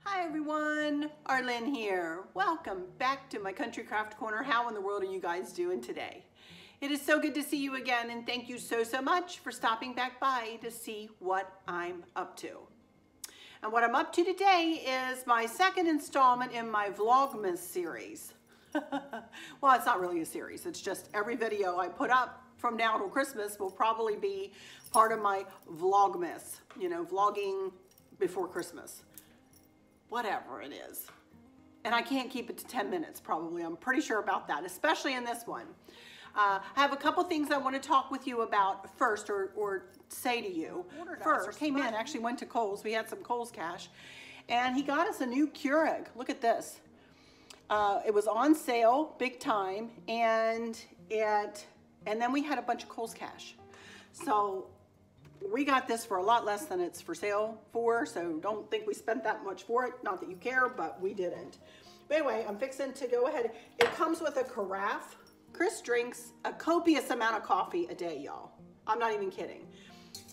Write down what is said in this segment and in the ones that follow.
Hi everyone, Arlene here. Welcome back to my Country Craft Corner. How in the world are you guys doing today? It is so good to see you again, and thank you so much for stopping back by to see what I'm up to. And what I'm up to today is my second installment in my Vlogmas series. Well, it's not really a series. It's just every video I put up from now till Christmas will probably be part of my Vlogmas, you know, vlogging before Christmas. Whatever it is. And I can't keep it to 10 minutes probably. I'm pretty sure about that, especially in this one. I have a couple things I want to talk with you about first, or say to you. First, came in, actually went to Kohl's. We had some Kohl's cash. And he got us a new Keurig. Look at this. It was on sale, big time, and then we had a bunch of Kohl's cash. So we got this for a lot less than it's for sale for, so don't think we spent that much for it. Not that you care, but we didn't. But anyway, I'm fixing to go ahead. It comes with a carafe. Chris drinks a copious amount of coffee a day, y'all. I'm not even kidding.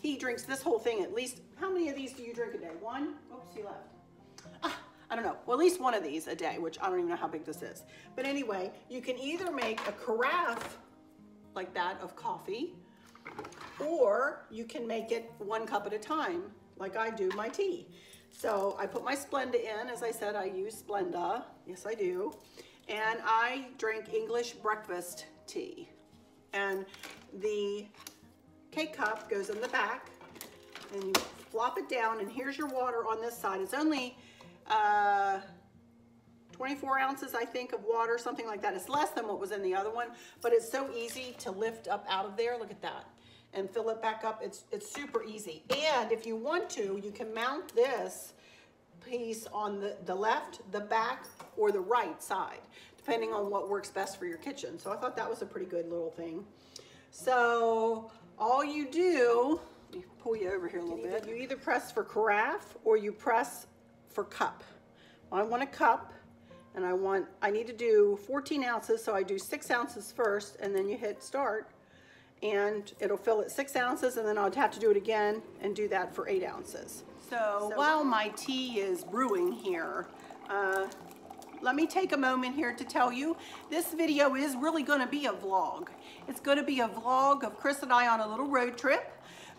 He drinks this whole thing at least. How many of these do you drink a day? One? Oops, he left. I don't know. Well, at least one of these a day, which I don't even know how big this is. But anyway, you can either make a carafe like that of coffee, or you can make it 1 cup at a time, like I do my tea. So I put my Splenda in. As I said, I use Splenda. Yes, I do. And I drink English breakfast tea. And the K-cup goes in the back, and you flop it down, and here's your water on this side. It's only 24 ounces, I think, of water, something like that. It's less than what was in the other one, but it's so easy to lift up out of there. Look at that. And fill it back up. It's super easy. And if you want to, you can mount this piece on the left, the back, or the right side, depending on what works best for your kitchen. So I thought that was a pretty good little thing. So all you do, let me pull you over here a little bit. You either press for carafe or you press for cup. I want a cup, and I need to do 14 ounces, so I do 6 ounces first, and then you hit start, and it'll fill it 6 ounces, and then I'll have to do it again and do that for 8 ounces. So while my tea is brewing here, let me take a moment here to tell you this video is really going to be a vlog. It's going to be a vlog of Chris and I on a little road trip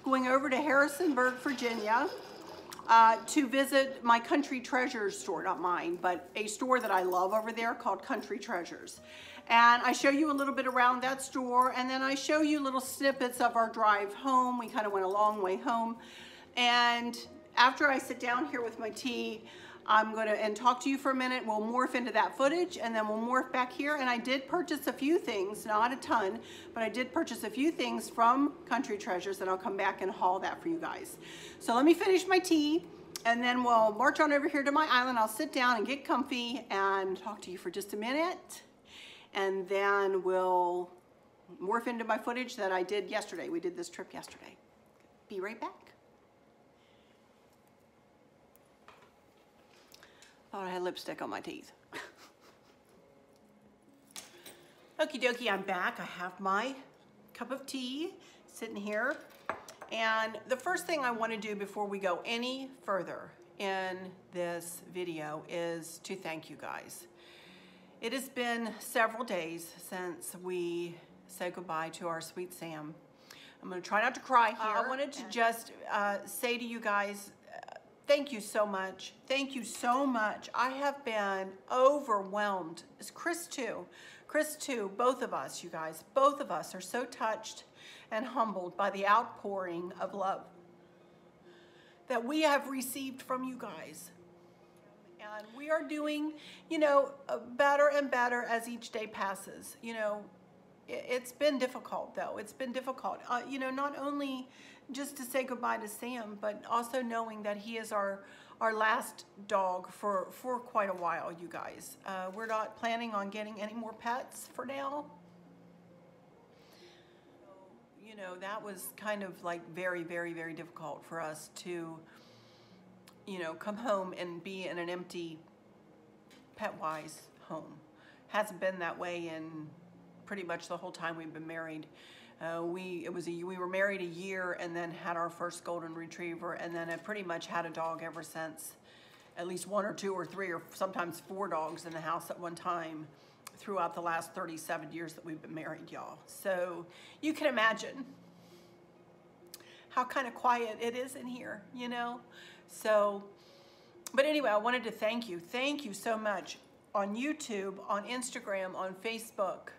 going over to Harrisonburg, Virginia, to visit my Country Treasures store, not mine, but a store that I love over there called Country Treasures. And I show you a little bit around that store, and then I show you little snippets of our drive home. We kind of went a long way home. And after I sit down here with my tea, I'm going to talk to you for a minute. We'll morph into that footage, and then we'll morph back here. And I did purchase a few things, not a ton, but I did purchase a few things from Country Treasures, and I'll come back and haul that for you guys. So let me finish my tea, and then we'll march on over here to my island. I'll sit down and get comfy and talk to you for just a minute, and then we'll morph into my footage that I did yesterday. We did this trip yesterday. Be right back. Thought I had lipstick on my teeth. Okie dokie, I'm back. I have my cup of tea sitting here. And the first thing I want to do before we go any further in this video is to thank you guys. It has been several days since we said goodbye to our sweet Sam. I'm going to try not to cry here. I wanted to just say to you guys, thank you so much. Thank you so much. I have been overwhelmed. It's Chris too. Chris too. Both of us, you guys. Both of us are so touched and humbled by the outpouring of love that we have received from you guys. And we are doing, you know, better and better as each day passes. You know, it's been difficult though. It's been difficult. You know, not only just to say goodbye to Sam, but also knowing that he is our last dog for quite a while, you guys. We're not planning on getting any more pets for now. You know, that was kind of like very, very, very difficult for us to, you know, come home and be in an empty, pet-wise home. Hasn't been that way in pretty much the whole time we've been married. We were married a year and then had our first golden retriever, and then I pretty much had a dog ever since. at least 1 or 2 or 3 or sometimes 4 dogs in the house at one time throughout the last 37 years that we've been married, y'all. So you can imagine how kind of quiet it is in here, you know? So, but anyway, I wanted to thank you. Thank you so much on YouTube, on Instagram, on Facebook,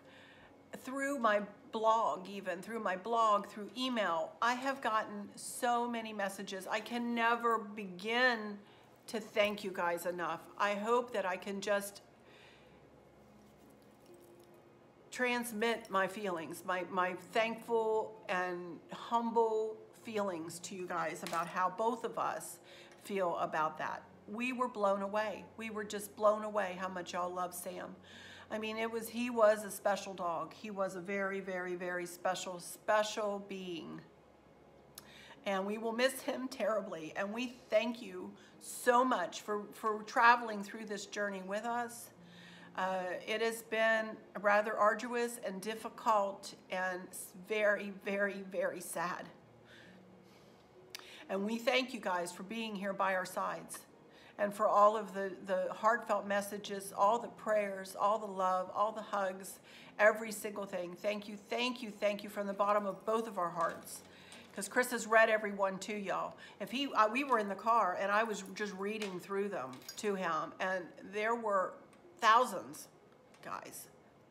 through my blog, even through my blog, through email. I have gotten so many messages. I can never begin to thank you guys enough. I hope that I can just transmit my feelings, my thankful and humble feelings to you guys about how both of us feel about that. We were blown away. We were just blown away how much y'all love Sam. I mean, he was a special dog. He was a very, very, very special, special being. And we will miss him terribly. And we thank you so much for traveling through this journey with us. It has been rather arduous and difficult and very, very, very sad. And we thank you guys for being here by our sides and for all of the heartfelt messages, all the prayers, all the love, all the hugs, every single thing. Thank you, thank you, thank you from the bottom of both of our hearts. Because Chris has read every one to y'all. We were in the car and I was just reading through them to him, and there were thousands, guys.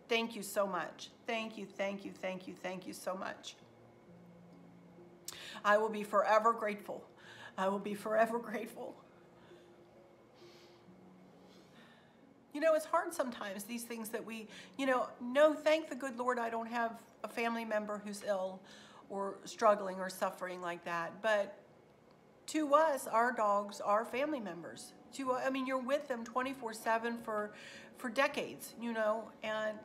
Thank you so much. Thank you, thank you, thank you, thank you so much. I will be forever grateful. I will be forever grateful. You know, it's hard sometimes, these things that we, you know, no, thank the good Lord I don't have a family member who's ill or struggling or suffering like that. But to us, our dogs are family members. I mean, you're with them 24/7 for decades, you know, and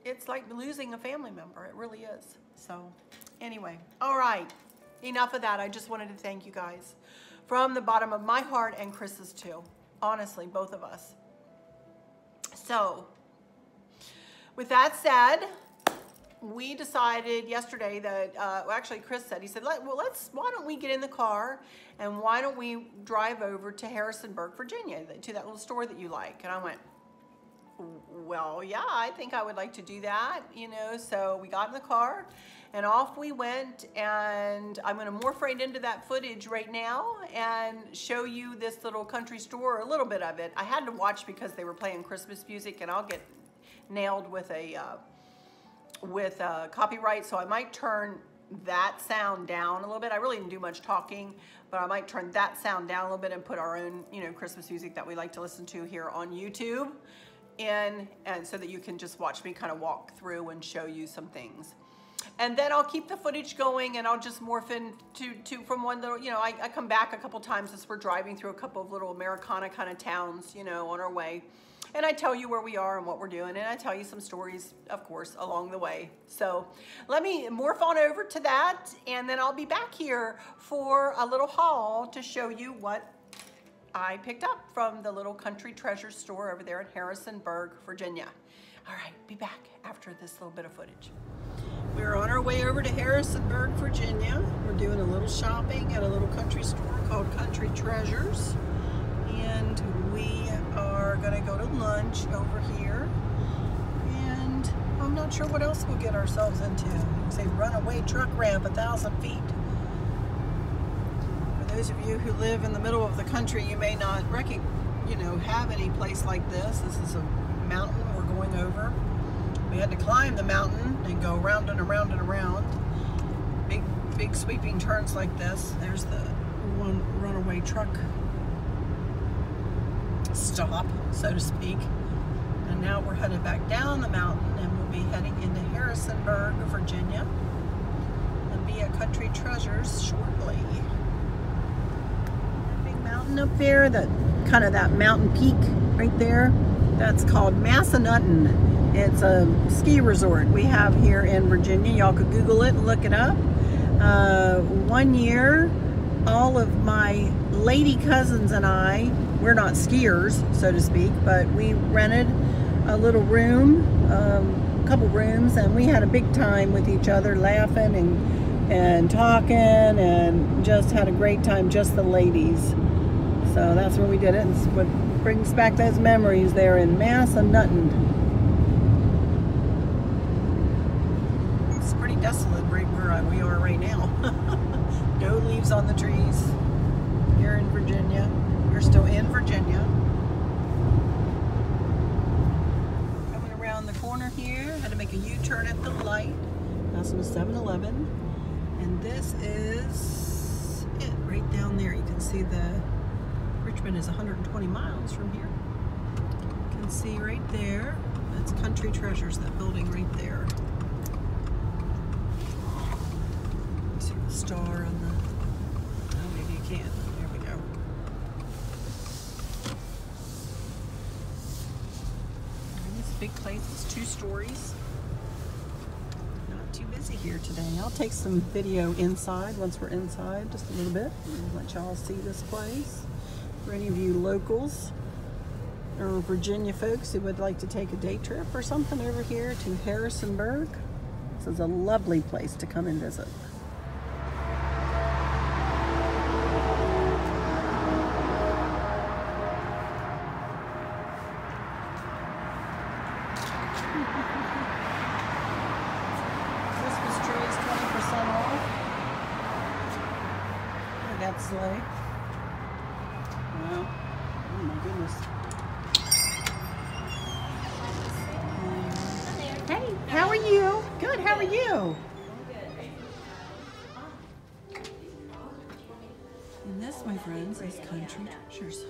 it's like losing a family member. It really is. So anyway, all right, enough of that. I just wanted to thank you guys from the bottom of my heart, and Chris's too. Honestly, both of us. So with that said, we decided yesterday that, well, actually Chris said, he said, why don't we get in the car and why don't we drive over to Harrisonburg, Virginia, to that little store that you like? And I went, well, yeah, I think I would like to do that, you know. So we got in the car and off we went, and I'm going to morph right into that footage right now and show you this little country store, a little bit of it. I had to watch because they were playing Christmas music, and I'll get nailed with a copyright, so I might turn that sound down a little bit. I really didn't do much talking, but I might turn that sound down a little bit and put our own, you know, Christmas music that we like to listen to here on YouTube in, and so that you can just watch me kind of walk through and show you some things. And then I'll keep the footage going, and I'll just morph into from one little, you know, I come back a couple times as we're driving through a couple of little Americana kind of towns, you know, on our way. And I tell you where we are and what we're doing, and I tell you some stories, of course, along the way. So let me morph on over to that, and then I'll be back here for a little haul to show you what I picked up from the little Country Treasure store over there in Harrisonburg, Virginia. All right, be back after this little bit of footage. We're on our way over to Harrisonburg, Virginia. We're doing a little shopping at a little country store called Country Treasures. And we are gonna go to lunch over here. And I'm not sure what else we'll get ourselves into. It's a runaway truck ramp, 1,000 feet. For those of you who live in the middle of the country, you may not have any place like this. This is a mountain we're going over. We had to climb the mountain and go around and around and around. Big sweeping turns like this. There's the one runaway truck stop, so to speak. And now we're headed back down the mountain, and we'll be heading into Harrisonburg, Virginia, and be at Country Treasures shortly. Big mountain up there, that kind of that mountain peak right there, that's called Massanutten. It's a ski resort we have here in Virginia. Y'all could Google it and look it up. One year, all of my lady cousins and I, we're not skiers, so to speak, but we rented a little room, a couple rooms, and we had a big time with each other, laughing and talking, and just had a great time, just the ladies. So that's where we did it. It's what brings back those memories there in Mass and Nutton. It's pretty desolate right where we are right now. No leaves on the trees here in Virginia. We're still in Virginia. Coming around the corner here, had to make a U-turn at the light. Passing a 7-Eleven. And this is it right down there. You can see Richmond is 120 miles from here. You can see right there, that's Country Treasures, that building right there. You see the star on the, oh, maybe you can't. There we go. This big place is 2 stories. Not too busy here today. I'll take some video inside once we're inside, just a little bit, and let y'all see this place. For any of you locals or Virginia folks who would like to take a day trip or something over here to Harrisonburg, this is a lovely place to come and visit. Christmas trees 20% off. Look at that sleigh. Wow. Oh my goodness. Hey, how are you? Good, how are you? And this, my friends, is Country Treasures.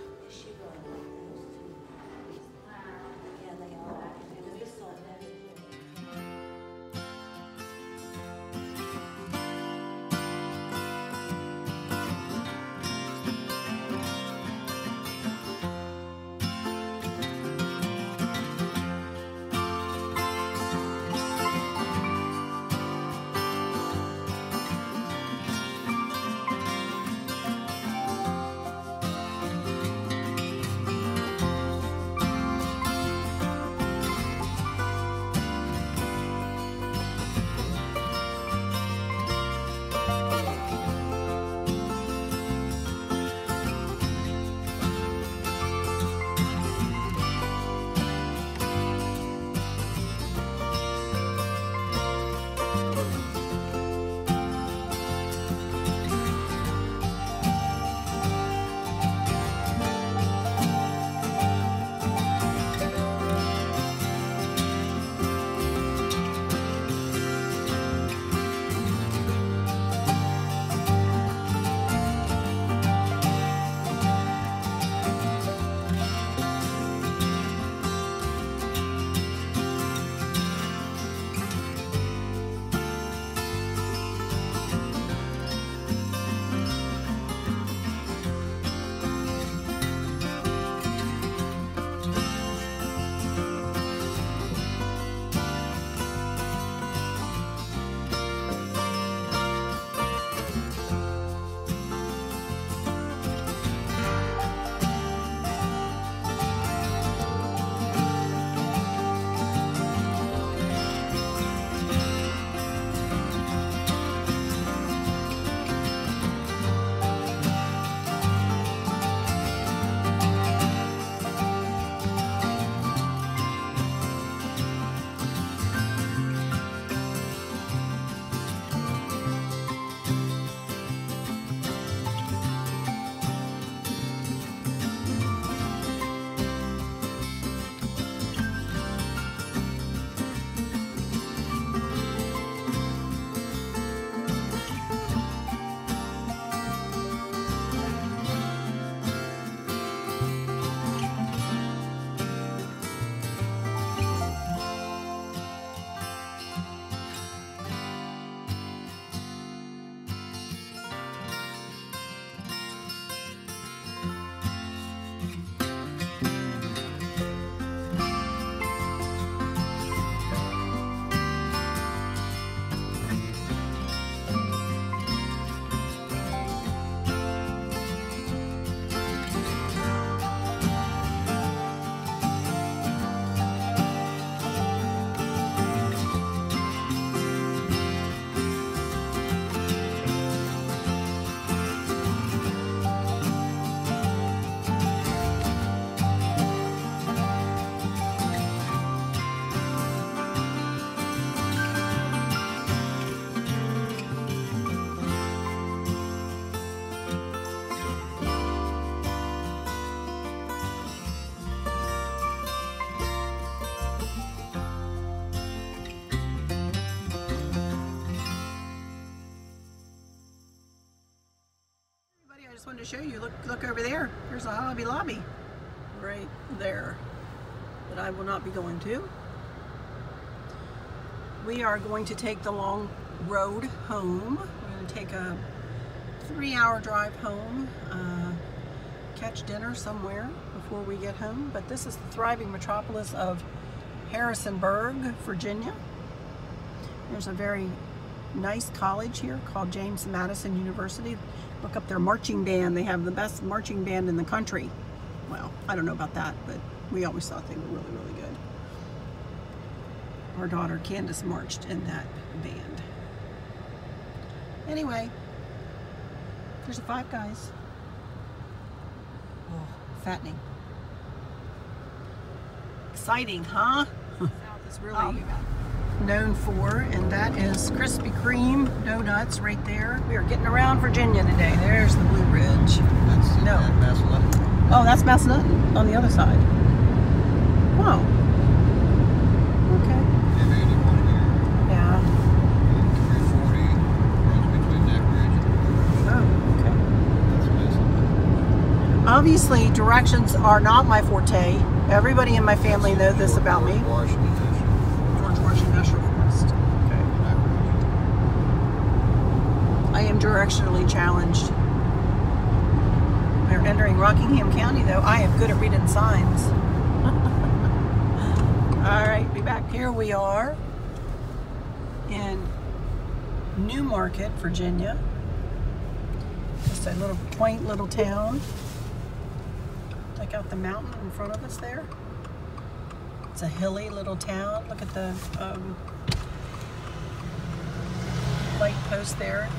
to show you. Look over there. There's a Hobby Lobby right there that I will not be going to. We are going to take the long road home. We're going to take a 3-hour drive home, catch dinner somewhere before we get home. But this is the thriving metropolis of Harrisonburg, Virginia. There's a very nice college here called James Madison University. Look up their marching band. They have the best marching band in the country. Well, I don't know about that, but we always thought they were really, really good. Our daughter Candace marched in that band. Anyway, there's a Five Guys. Oh, fattening. Exciting, huh? South is really known for, and that is Krispy Kreme donuts right there. We are getting around Virginia today. There's the Blue Ridge. That's Massanutten. Oh, that's Massanutten on the other side. Wow. Okay. M81 here. Yeah. 340 runs between that ridge and the Oh, okay. That's Massanutten. Obviously, directions are not my forte. Everybody in my family knows this about me. Washington George Washington National Forest. Okay. that ridge. I am directionally challenged. We're entering Rockingham County, though. I am good at reading signs. All right, be back. Here we are in Newmarket, Virginia. Just a little quaint little town. Check out the mountain in front of us there. It's a hilly little town. Look at the light post there,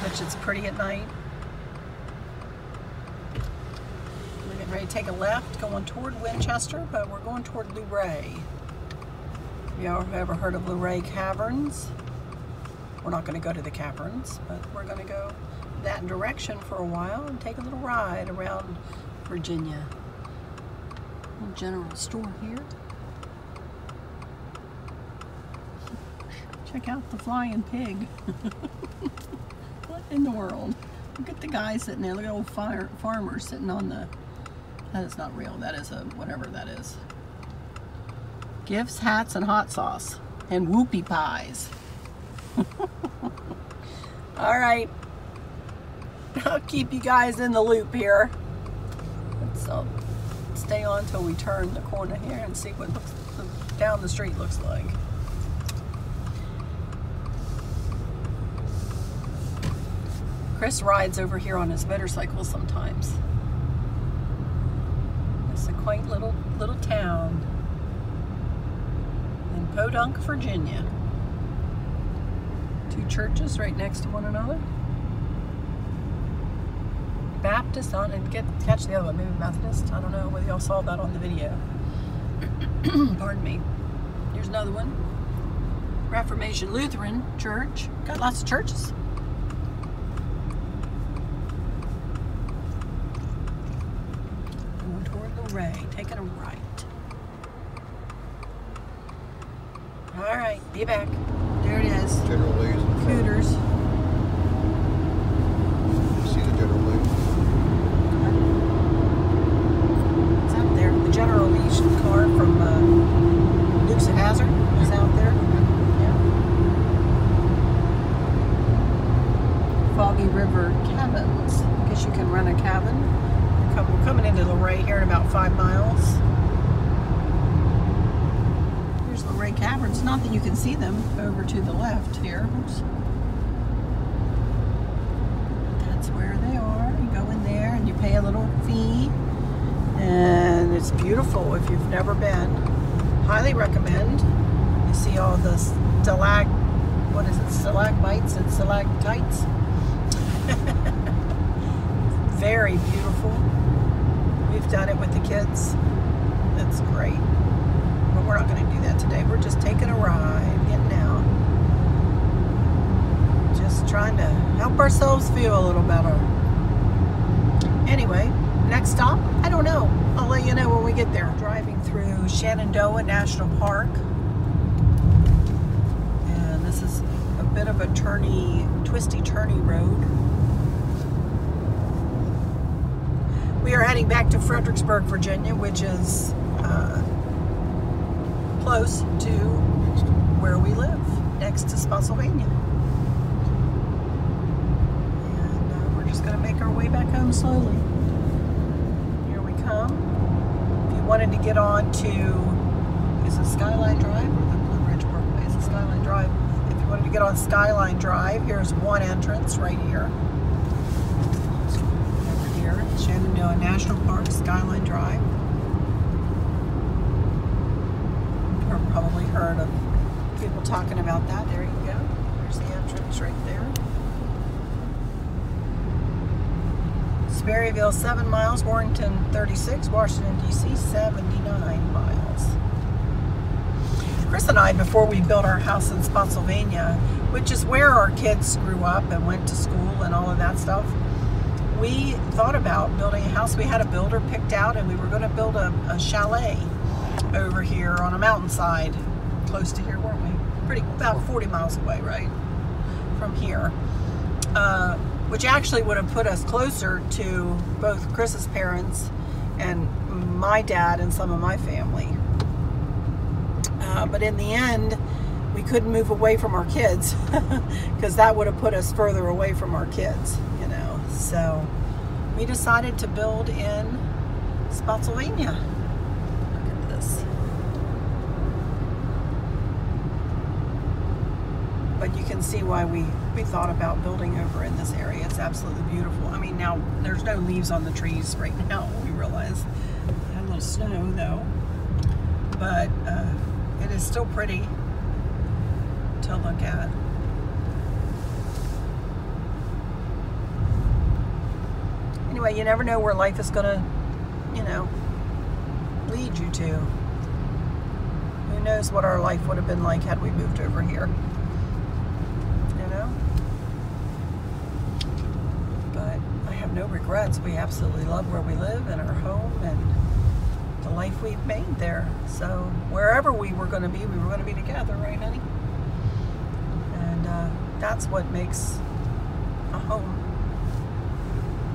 which is pretty at night. We're getting ready to take a left going toward Winchester, but we're going toward Luray. Y'all ever heard of Luray Caverns? We're not going to go to the caverns, but we're going to go that direction for a while and take a little ride around Virginia. Little general store here. Check out the flying pig. What in the world? Look at the guy sitting there. Look at old farmer sitting on the... That is not real. That is a whatever that is. Gifts, hats, and hot sauce. And whoopie pies. All right. I'll keep you guys in the loop here. Let's stay on until we turn the corner here and see what down the street looks like. Chris rides over here on his motorcycle sometimes. It's a quaint little town in Podunk, Virginia. Two churches right next to one another. Baptist on, and catch the other one, maybe Methodist. I don't know whether y'all saw that on the video. Pardon me. Here's another one. Reformation Lutheran Church. Got lots of churches. Going toward Luray, taking a right. All right, be back. There it is. General Lee's in front. Cooters. You see the General Lee? It's out there. The General Lee's car from Dukes of Hazzard is out there. Yeah. Foggy River Cabins. I guess you can rent a cabin. We're coming into Luray here in about 5 miles. Here's Luray Caverns. Not that you can see them over to the left here. Oops. That's where they are. You go in there and you pay a little fee. And it's beautiful if you've never been. Highly recommend. You see all the stalagmites and stalactites. Very beautiful. We've done it with the kids. It's great. But we're not going to do that today. We're just taking a ride, getting out. Just trying to help ourselves feel a little better. Anyway, next stop? I don't know. I'll let you know when we get there. Driving through Shenandoah National Park. And this is a bit of a twisty, turny road. We are heading back to Fredericksburg, Virginia, which is close to where we live, next to Spotsylvania. And we're just going to make our way back home slowly. Here we come. If you wanted to get on to, is it Skyline Drive or the Blue Ridge Parkway? Is it Skyline Drive? If you wanted to get on Skyline Drive, here's one entrance right here. Over here, Shenandoah National Park, Skyline Drive. You've probably heard of people talking about that. There you go. There's the entrance right there. Sperryville 7 miles, Warrington 36, Washington D.C. 79 miles. Chris and I, before we built our house in Spotsylvania, which is where our kids grew up and went to school and all of that stuff, we thought about building a house. We had a builder picked out, and we were going to build a chalet over here on a mountainside close to here, weren't we? About 40 miles away, right, from here, which actually would have put us closer to both Chris's parents and my dad and some of my family. But in the end, we couldn't move away from our kids because that would have put us further away from our kids, you know. So we decided to build in Spotsylvania. Look at this. But you can see why we thought about building over in this area. It's absolutely beautiful. I mean, now there's no leaves on the trees right now, we realize. We had a little snow though. But it is still pretty to look at. Anyway, you never know where life is gonna, you know, lead you to. Who knows what our life would have been like had we moved over here. But I have no regrets. We absolutely love where we live and our home and the life we've made there. So wherever we were going to be, we were going to be together, right, honey? And that's what makes a home,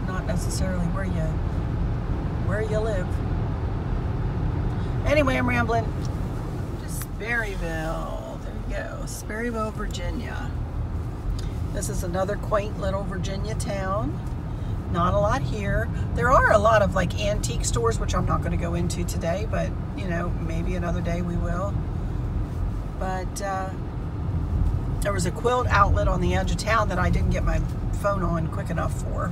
not necessarily where you live. Anyway, I'm rambling. To Sperryville. There you go, Sperryville, Virginia. This is another quaint little Virginia town. Not a lot here. There are a lot of like antique stores, which I'm not going to go into today, but you know, maybe another day we will. But there was a quilt outlet on the edge of town that I didn't get my phone on quick enough for.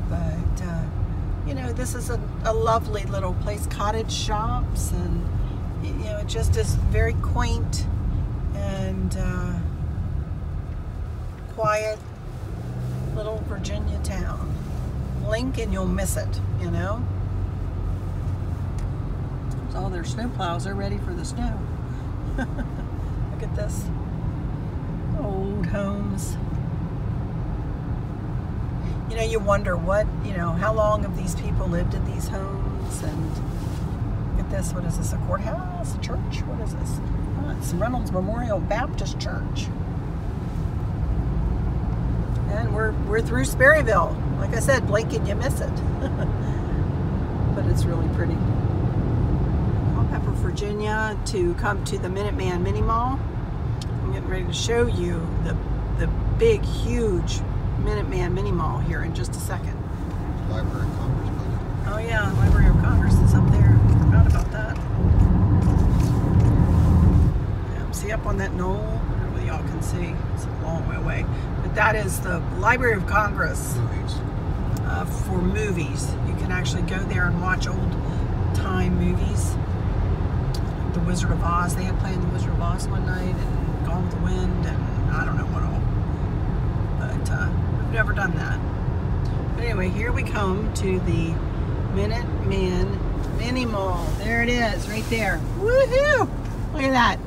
But you know, this is a lovely little place. Cottage shops, and you know, it just is very quaint and quiet little Virginia town. Blink and you'll miss it, you know. There's all their snow plows. They're ready for the snow. Look at this. Old homes. You know, you wonder what, you know, how long have these people lived in these homes? And look at this. What is this? A courthouse? A church? What is this? Oh, it's Reynolds Memorial Baptist Church. And we're through Sperryville. Like I said, blink and you miss it. But it's really pretty. Culpeper, Virginia, to come to the Minuteman Mini Mall. I'm getting ready to show you the big, huge Minuteman Mini Mall here in just a second. Library of Congress building. Oh yeah, Library of Congress is up there. Forgot about that. Yeah, see up on that knoll? I don't know whether y'all can see. It's a long way away. But that is the Library of Congress. Movies. For movies. You can actually go there and watch old time movies. The Wizard of Oz. They had playing The Wizard of Oz one night, and Gone with the Wind, and I don't know what all. But we've never done that. But anyway, here we come to the Minuteman Mini Mall. There it is, right there. Woohoo! Look at that.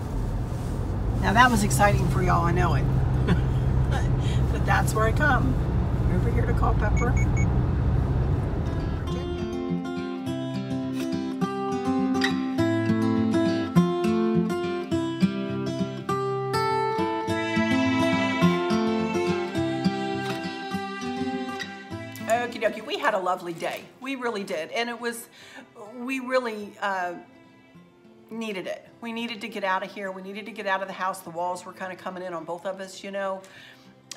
Now that was exciting for y'all, I know it. But that's where I come. Over here to Culpeper. Okie dokie, we had a lovely day. We really did. And we really needed it. We needed to get out of here. We needed to get out of the house. The walls were kind of coming in on both of us, you know.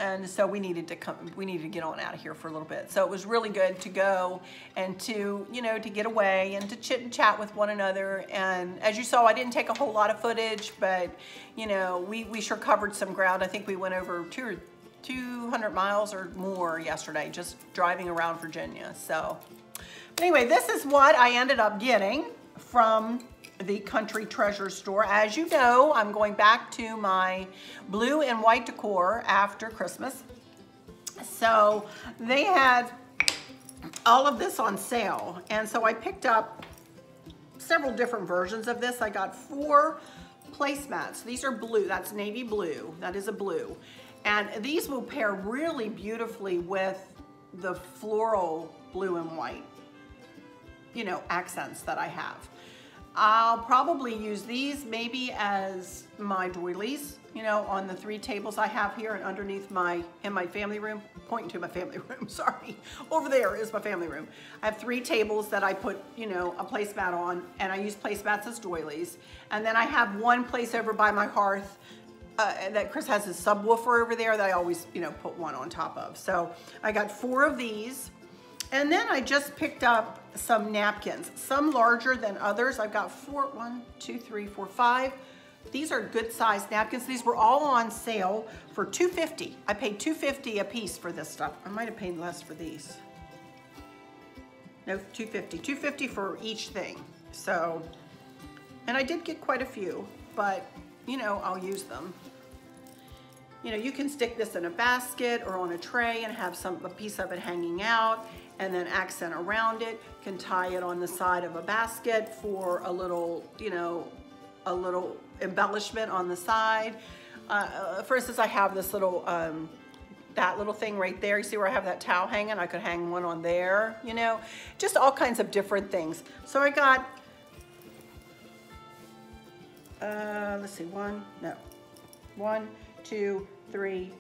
And so we needed to get on out of here for a little bit. So it was really good to go and to, you know, to get away and to chit and chat with one another. And as you saw, I didn't take a whole lot of footage, but, you know, we sure covered some ground. I think we went over 200 miles or more yesterday, just driving around Virginia. So anyway, this is what I ended up getting from the Country Treasure store. As you know, I'm going back to my blue and white decor after Christmas. So they had all of this on sale. And so I picked up several different versions of this. I got 4 placemats. These are blue. That's navy blue. That is a blue. And these will pair really beautifully with the floral blue and white, you know, accents that I have. I'll probably use these maybe as my doilies, you know, on the 3 tables I have here and underneath in my family room, pointing to my family room, sorry. Over there is my family room. I have 3 tables that I put, you know, a placemat on, and I use placemats as doilies. And then I have one place over by my hearth that Chris has his subwoofer over there that I always, you know, put one on top of. So I got 4 of these. And then I just picked up some napkins, some larger than others. I've got 1, 2, 3, 4, 5. These are good sized napkins. These were all on sale for $2.50. I paid $2.50 a piece for this stuff. I might have paid less for these. No, $2.50. $2.50 for each thing. So, and I did get quite a few, but you know, I'll use them. You know, you can stick this in a basket or on a tray and have a piece of it hanging out, and then accent around it. You can tie it on the side of a basket for a little, you know, a little embellishment on the side. For instance, I have this little, that little thing right there. You see where I have that towel hanging? I could hang one on there, you know, just all kinds of different things. So I got, let's see, 1, 2, 3,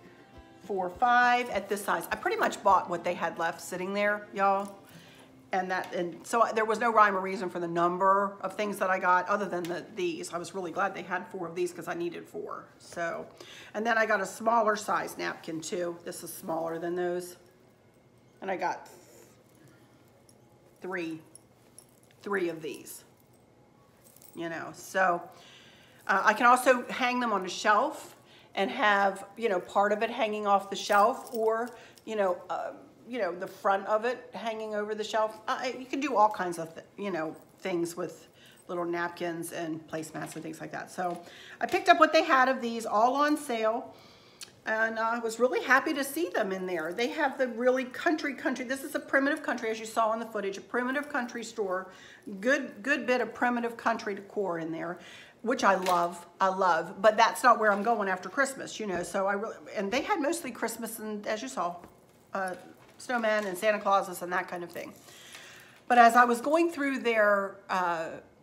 4, 5 at this size. I pretty much bought what they had left sitting there, y'all. And so there was no rhyme or reason for the number of things that I got other than these. I was really glad they had 4 of these because I needed 4. So, and then I got a smaller size napkin too. This is smaller than those. And I got 3 of these, you know. So I can also hang them on a shelf and have, you know, part of it hanging off the shelf, or, you know, the front of it hanging over the shelf. You can do all kinds of, you know, things with little napkins and placemats and things like that. So I picked up what they had of these, all on sale, and I was really happy to see them in there. They have the really country. This is a primitive country, as you saw in the footage, a primitive country store. Good bit of primitive country decor in there, which I love, but that's not where I'm going after Christmas, you know. So and they had mostly Christmas and, as you saw, snowmen and Santa Clauses and that kind of thing. But as I was going through their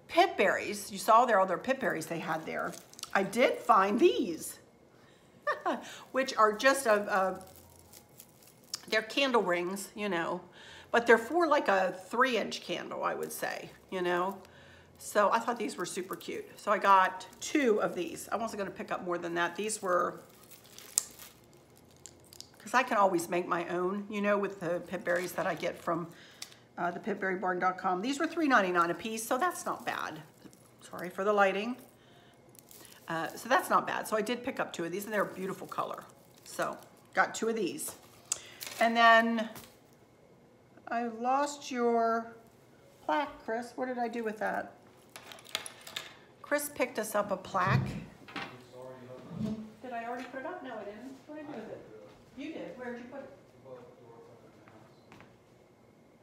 pip berries, you saw there all their pip berries they had there, I did find these, which are just they're candle rings, you know, but they're for like a 3-inch candle, I would say, you know. So I thought these were super cute. So I got 2 of these. I wasn't going to pick up more than that. These were, because I can always make my own, you know, with the pip berries that I get from the pipberrybarn.com. These were $3.99 a piece, so that's not bad. Sorry for the lighting. So that's not bad. So I did pick up 2 of these, and they're a beautiful color. So got 2 of these. And then I lost your plaque, Chris. What did I do with that? Chris picked us up a plaque. Did I already put it up? No, I didn't. What did I do with it? You did. Where did you put it?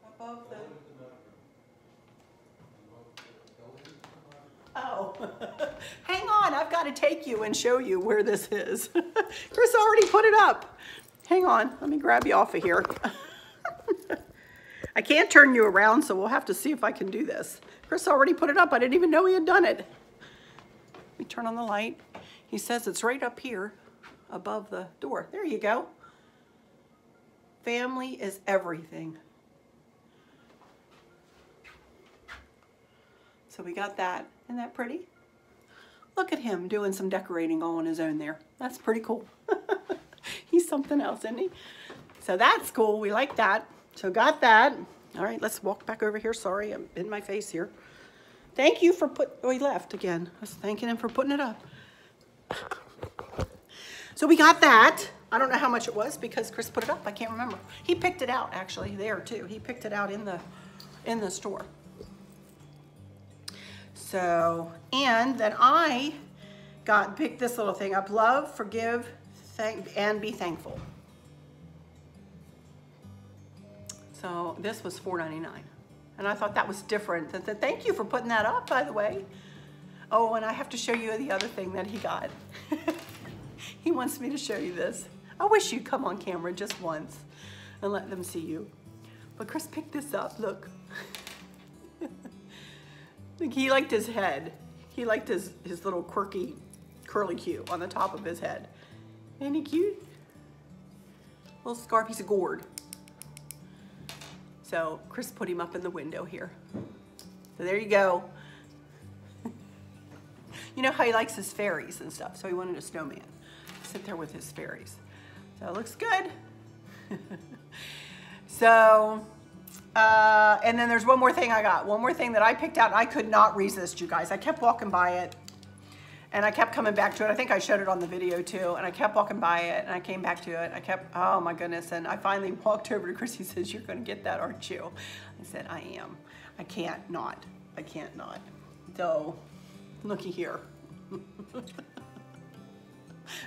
Above the... Oh, hang on. I've got to take you and show you where this is. Chris already put it up. Hang on. Let me grab you off of here. I can't turn you around, so we'll have to see if I can do this. Chris already put it up. I didn't even know he had done it. Let me turn on the light. He says it's right up here above the door. There you go. Family is everything. So we got that. Isn't that pretty? Look at him doing some decorating all on his own there. That's pretty cool. He's something else, isn't he? So that's cool. We like that. So got that. All right, let's walk back over here. Sorry, I'm in my face here. Thank you for oh, he left again. I was thanking him for putting it up. So we got that. I don't know how much it was because Chris put it up. I can't remember. He picked it out actually there too. He picked it out in the store. So, and then I picked this little thing up. Love, forgive, and be thankful. So this was $4.99. And I thought that was different. Thank you for putting that up, by the way. Oh, and I have to show you the other thing that he got. He wants me to show you this. I wish you'd come on camera just once and let them see you. But Chris picked this up, look. Like he liked his head. He liked his little quirky curly Q on the top of his head. Ain't he cute? Little scarf, he's a gourd. So Chris put him up in the window here. So there you go. You know how he likes his fairies and stuff, so he wanted a snowman. Sit there with his fairies. So it looks good. So, and then there's one more thing I got. One more thing that I picked out, and I could not resist, you guys. I kept walking by it, and I kept coming back to it. I think I showed it on the video too, and I kept walking by it, and I came back to it. I kept, oh my goodness, and I finally walked over to Chris. He says, "You're gonna get that, aren't you?" I said, "I am. I can't not. I can't not." So, looky here.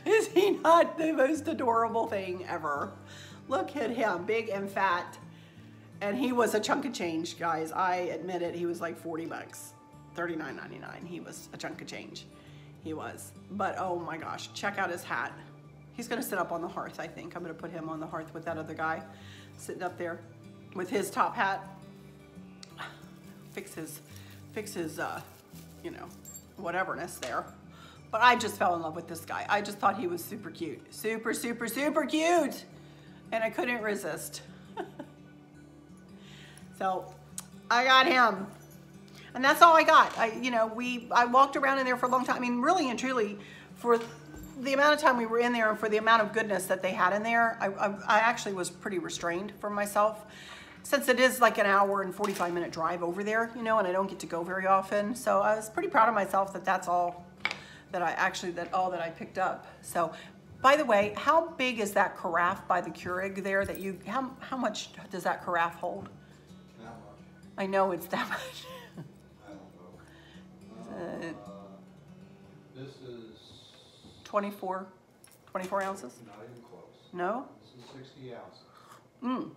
Is he not the most adorable thing ever? Look at him, big and fat. And he was a chunk of change, guys. I admit it, he was like 40 bucks, $39.99. He was a chunk of change. He was. But oh my gosh, check out his hat. He's gonna sit up on the hearth, I think. I'm gonna put him on the hearth with that other guy sitting up there with his top hat. Fix his you know, whateverness there. But I just fell in love with this guy. I just thought he was super cute. Super, super, super cute. And I couldn't resist. So I got him. And that's all I got. I walked around in there for a long time. I mean, really and truly, for the amount of time we were in there and for the amount of goodness that they had in there, I actually was pretty restrained for myself, since it is like an hour and 45-minute drive over there, you know, and I don't get to go very often. So I was pretty proud of myself that that's all that I picked up. So, by the way, how big is that carafe by the Keurig there that you, how much does that carafe hold? That much. I know it's that much. I don't know. This is 24 ounces? not even close. No? This is 60 ounces. Mm.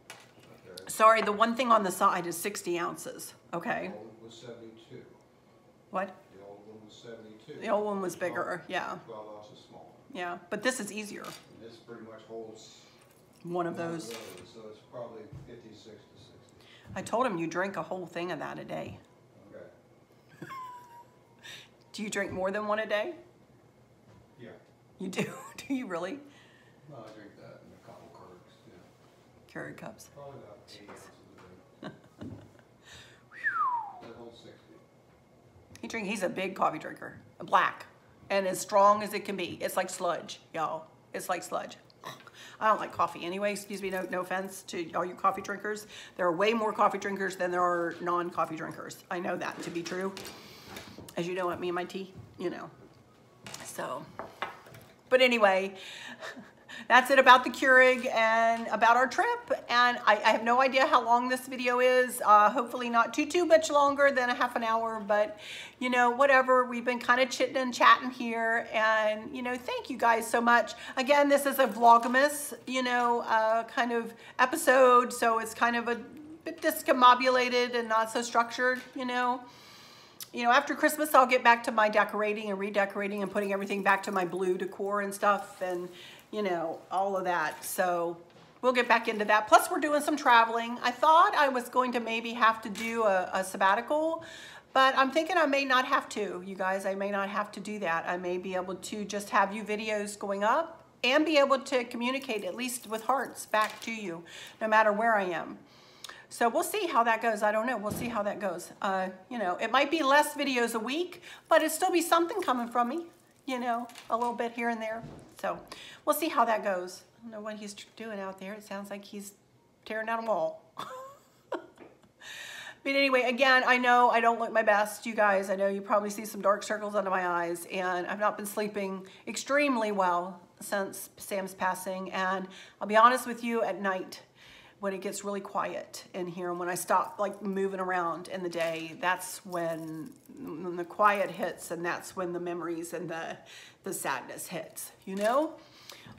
Okay. Sorry, the one thing on the side is 60 ounces. Okay. The old was 72. What? The old one was 72. The old one was bigger, yeah. 12 ounces smaller. Yeah, but this is easier. And this pretty much holds One of those. so it's probably 56 to 60. I told him you drink a whole thing of that a day. Okay. Do you drink more than one a day? Yeah. You do? Do you really? No, I drink that in a couple Keurig, yeah. Keurig cups. Probably about 8 ounces a day. That holds 60. He's a big coffee drinker, black, and as strong as it can be. It's like sludge, y'all. It's like sludge. I don't like coffee anyway, excuse me, no offense to all you coffee drinkers. There are way more coffee drinkers than there are non-coffee drinkers. I know that to be true. As you know what, me and my tea, you know. So, but anyway, that's it about the Keurig and about our trip. And I have no idea how long this video is. Hopefully not too much longer than a half an hour, but you know, whatever. We've been kind of chitting and chatting here, and you know, thank you guys so much. Again, this is a Vlogmas, you know, kind of episode, so it's kind of a bit discombobulated and not so structured, you know. After Christmas, I'll get back to my decorating and redecorating and putting everything back to my blue decor and stuff, and you know, all of that. So we'll get back into that. Plus, we're doing some traveling. I thought I was going to maybe have to do a sabbatical, but I'm thinking I may not have to, you guys. I may not have to do that. I may be able to just have you videos going up and be able to communicate, at least with hearts, back to you, no matter where I am. So we'll see how that goes. I don't know. We'll see how that goes. You know, it might be less videos a week, but it'll still be something coming from me, you know, a little bit here and there. So we'll see how that goes. I don't know what he's doing out there. It sounds like he's tearing down a wall. But anyway, again, I know I don't look my best, you guys. I know you probably see some dark circles under my eyes, and I've not been sleeping extremely well since Sam's passing. And I'll be honest with you, at night, when it gets really quiet in here, and when I stop like moving around in the day, that's when the quiet hits, and that's when the memories and the sadness hits, you know?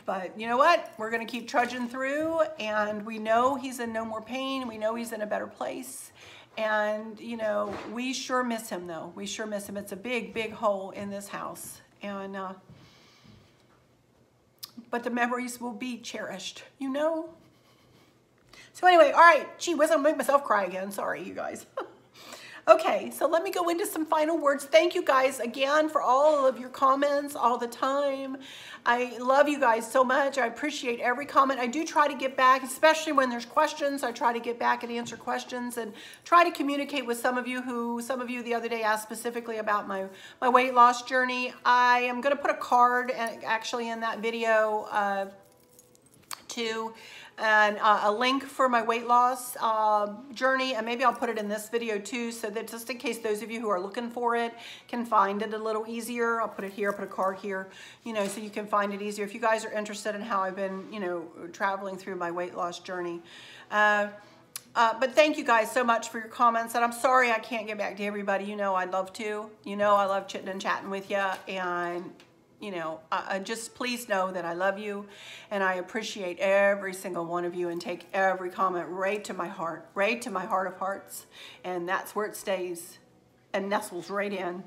But you know what? We're gonna keep trudging through, and we know he's in no more pain. We know he's in a better place. And, you know, we sure miss him, though. We sure miss him. It's a big, big hole in this house. And, but the memories will be cherished, you know? So anyway, all right. Gee whiz, I'll make myself cry again. Sorry, you guys. Okay, so let me go into some final words. Thank you guys again for all of your comments all the time. I love you guys so much. I appreciate every comment. I do try to get back, especially when there's questions. I try to get back and answer questions and try to communicate with some of you the other day asked specifically about my weight loss journey. I am going to put a card actually in that video too, and a link for my weight loss journey, and maybe I'll put it in this video too, so that just in case those of you who are looking for it can find it a little easier. I'll put it here, put a card here, you know, so you can find it easier if you guys are interested in how I've been, you know, traveling through my weight loss journey. But thank you guys so much for your comments, and I'm sorry I can't get back to everybody. You know I'd love to. You know I love chitting and chatting with you, and you know, just please know that I love you, and I appreciate every single one of you, and take every comment right to my heart of hearts, and that's where it stays and nestles right in.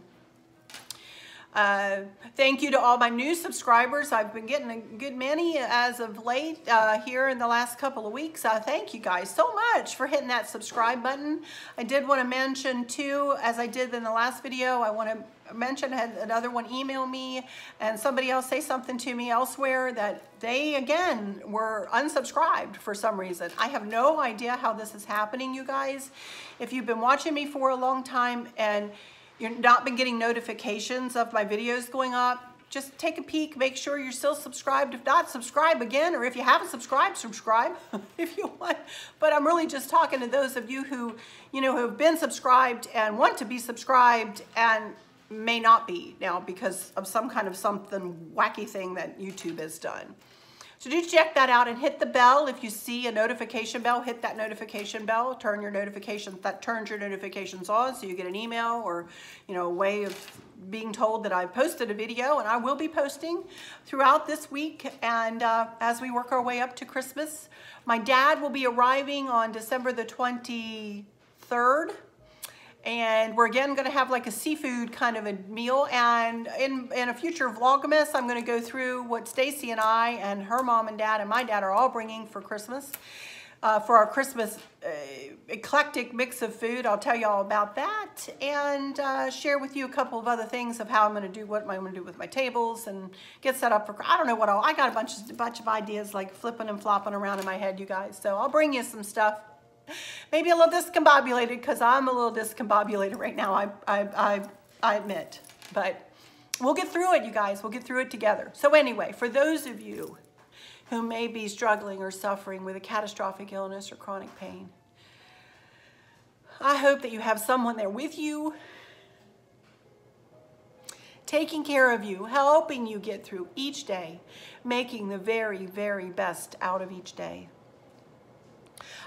Thank you to all my new subscribers. I've been getting a good many as of late here in the last couple of weeks. Thank you guys so much for hitting that subscribe button. I did want to mention too, as I did in the last video, I want to mention, I had another one email me and somebody else say something to me elsewhere that they again were unsubscribed for some reason. I have no idea how this is happening, you guys. If you've been watching me for a long time and you've not been getting notifications of my videos going up, just take a peek, make sure you're still subscribed. If not, subscribe again, or if you haven't subscribed, subscribe if you want. But I'm really just talking to those of you who, you know, who have been subscribed and want to be subscribed and may not be now because of some kind of something wacky thing that YouTube has done. So do check that out and hit the bell. If you see a notification bell, hit that notification bell. Turn your notifications, that turns your notifications on so you get an email or, you know, a way of being told that I've posted a video, and I will be posting throughout this week. And as we work our way up to Christmas, my dad will be arriving on December the 23rd. And we're again going to have like a seafood kind of a meal. And in a future Vlogmas, I'm going to go through what Stacy and I and her mom and dad and my dad are all bringing for Christmas. For our Christmas eclectic mix of food. I'll tell you all about that and share with you a couple of other things of how I'm going to do, what I'm going to do with my tables and get set up for, I don't know what all, I got a bunch of ideas like flipping and flopping around in my head, you guys. So I'll bring you some stuff. Maybe a little discombobulated because I'm a little discombobulated right now, I admit. But we'll get through it, you guys. We'll get through it together. So anyway, for those of you who may be struggling or suffering with a catastrophic illness or chronic pain, I hope that you have someone there with you, taking care of you, helping you get through each day, making the very, very best out of each day.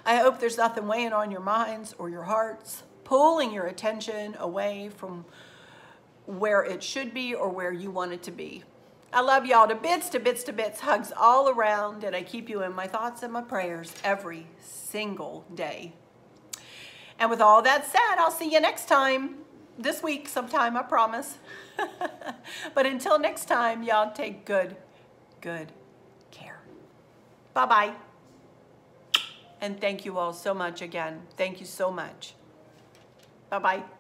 I hope there's nothing weighing on your minds or your hearts, pulling your attention away from where it should be or where you want it to be. I love y'all to bits, to bits, to bits, hugs all around, and I keep you in my thoughts and my prayers every single day. And with all that said, I'll see you next time, this week sometime, I promise. But until next time, y'all take good care. Bye-bye. And thank you all so much again. Thank you so much. Bye-bye.